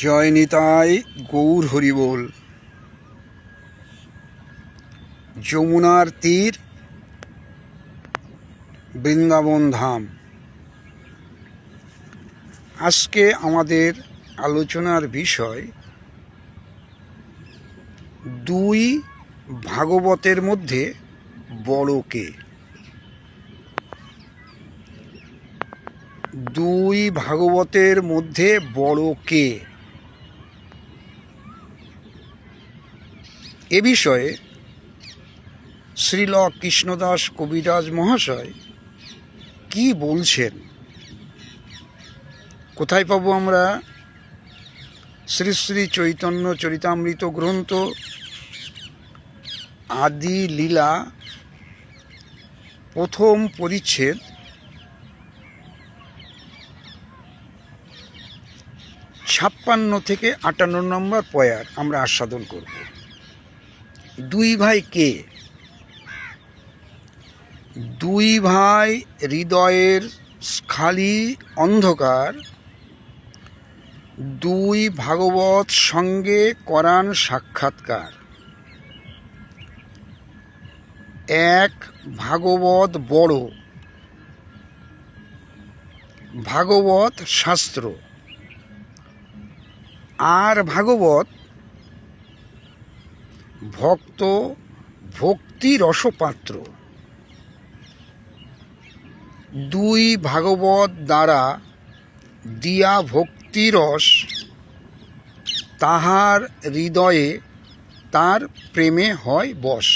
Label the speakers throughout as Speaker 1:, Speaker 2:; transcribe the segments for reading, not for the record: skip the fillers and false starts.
Speaker 1: জয় নিতাই গৌর হরিবোল। যমুনার তীর, বৃন্দাবন ধাম। আজকে আমাদের আলোচনার বিষয় দুই ভাগবতের মধ্যে বড় কে। দুই ভাগবতের মধ্যে বড় কে, এ বিষয়ে শ্রীল কৃষ্ণদাস কবিরাজ মহাশয় কি বলছেন, কোথায় পাবো আমরা? শ্রী শ্রী চৈতন্য চরিতামৃত গ্রন্থ আদি লীলা প্রথম পরিচ্ছেদ 56 থেকে 58 নম্বর পয়ার আমরা আস্বাদন করব। দুই ভাই কে? দুই ভাই হৃদয়ের খালি অন্ধকার, দুই ভাগবত সঙ্গে করান সাক্ষাৎকার। এক ভাগবত বড়, ভাগবত শাস্ত্র, আর ভাগবত ভক্ত ভক্তি রসপাত্র। দুই ভাগবত দ্বারা দিয়া ভক্তিরস, তাহার হৃদয়ে তার প্রেমে হয় বশ।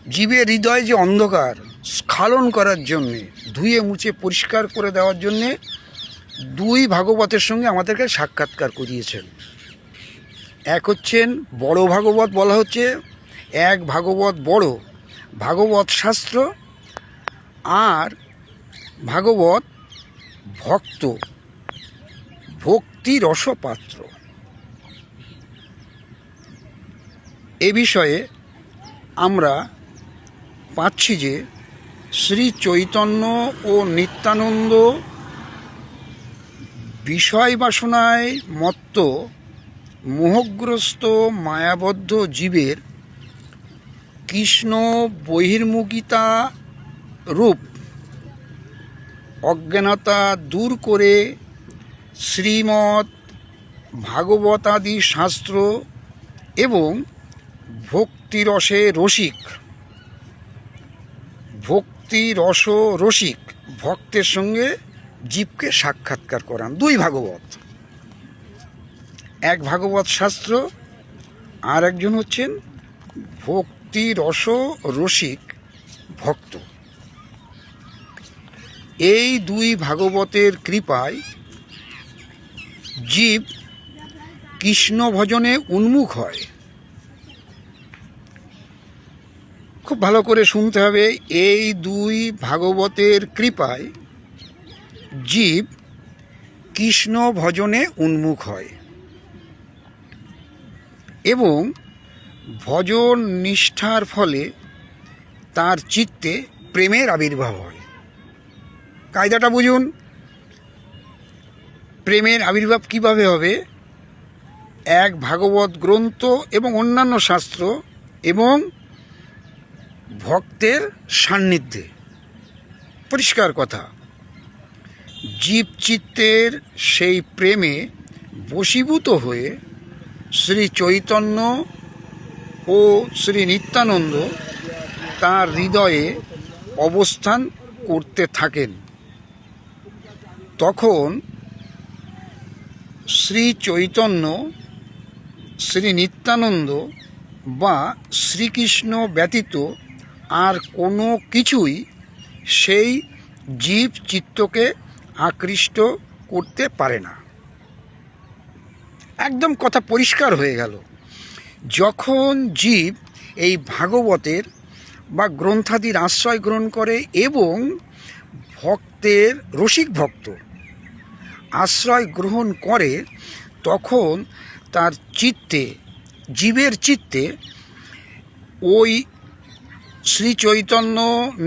Speaker 1: জীবের হৃদয় যে অন্ধকার স্খলন করার জন্যে, ধুয়ে মুছে পরিষ্কার করে দেওয়ার জন্যে দুই ভাগবতের সঙ্গে আমাদেরকে সাক্ষাৎকার করিয়েছেন। এক হচ্ছেন বড় ভাগবত, বলা হচ্ছে এক ভাগবত বড়, ভাগবত শাস্ত্র, আর ভাগবত ভক্ত ভক্তি রসপাত্র। এ বিষয়ে আমরা পাচ্ছি যে শ্রী চৈতন্য ও নিত্যানন্দ বিষয় বাসনায় মত্ত মোহগ্রস্ত মায়াবদ্ধ জীবের কৃষ্ণ বহির্মুখিতা রূপ অজ্ঞানতা দূর করে শ্রীমদ্ ভাগবতাদি শাস্ত্র এবং ভক্তিরসে রসিক, ভক্তিরস রসিক ভক্তের সঙ্গে জীবকে সাক্ষাৎকার করান। দুই ভাগবত, এক ভাগবত শাস্ত্র, আর একজন হচ্ছেন ভক্তিরস রসিক ভক্ত। এই দুই ভাগবতের কৃপায় জীব কৃষ্ণ ভজনে উন্মুখ হয়। খুব ভালো করে শুনতে হবে, এই দুই ভাগবতের কৃপায় জীব কৃষ্ণ ভজনে উন্মুখ হয় এবং ভজন নিষ্ঠার ফলে তার চিত্তে প্রেমের আবির্ভাব হয়। কায়দাটা বুঝুন, প্রেমের আবির্ভাব কিভাবে হবে? এক ভাগবত গ্রন্থ এবং অন্যান্য শাস্ত্র এবং ভক্তের সান্নিধ্যে। পরিষ্কার কথা, জীব চিত্তের সেই প্রেমে বশীভূত হয়ে শ্রী চৈতন্য ও শ্রী নিত্যানন্দ তার হৃদয়ে অবস্থান করতে থাকেন। তখন শ্রী চৈতন্য, শ্রী নিত্যানন্দ বা শ্রীকৃষ্ণ ব্যতীত আর কোনো কিছুই সেই জীব চিত্তকে আকৃষ্ট করতে পারে না। একদম কথা পরিষ্কার হয়ে গেল। যখন জীব এই ভাগবতের বা গ্রন্থাদির আশ্রয় গ্রহণ করে এবং ভক্তের রসিক ভক্ত আশ্রয় গ্রহণ করে, তখন তার চিত্তে, জীবের চিত্তে ওই শ্রী চৈতন্য,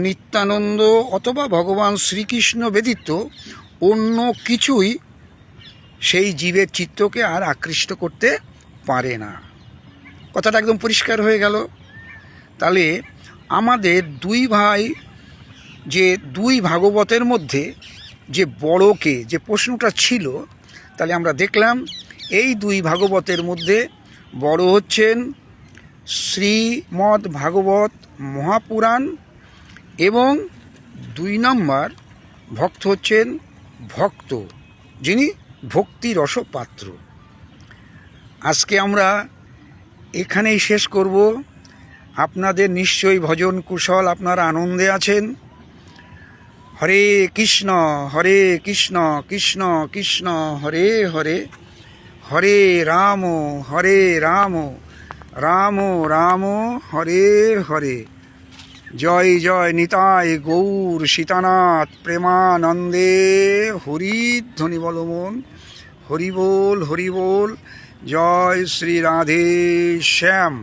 Speaker 1: নিত্যানন্দ অথবা ভগবান শ্রীকৃষ্ণ ব্যতীত অন্য কিছুই সেই জীবের চিত্তকে আর আকৃষ্ট করতে পারে না। কথাটা একদম পরিষ্কার হয়ে গেল। তাহলে আমাদের দুই ভাই, যে দুই ভাগবতের মধ্যে যে বড়কে, যে প্রশ্নটা ছিল, তাহলে আমরা দেখলাম এই দুই ভাগবতের মধ্যে বড় হচ্ছেন শ্রীমদ্ ভাগবত মহাপুরাণ, এবং 2 নম্বর ভক্ত হচ্ছেন ভক্ত, যিনি ভক্তি রসপাত্র। আজকে আমরা এখানেই শেষ করব। আপনাদের নিশ্চয়ই ভজন কুশল, আপনারা আনন্দে আছেন। হরে কৃষ্ণ কৃষ্ণ কৃষ্ণ হরে হরে, হরে রাম রাম রাম হরে হরে। জয় জয় নিতাই গৌর সীতানাথ প্রেমানন্দে। হরিধ্বনি বলো মন, হরি বল হরি বল। জয় শ্রী রাধে শ্যাম।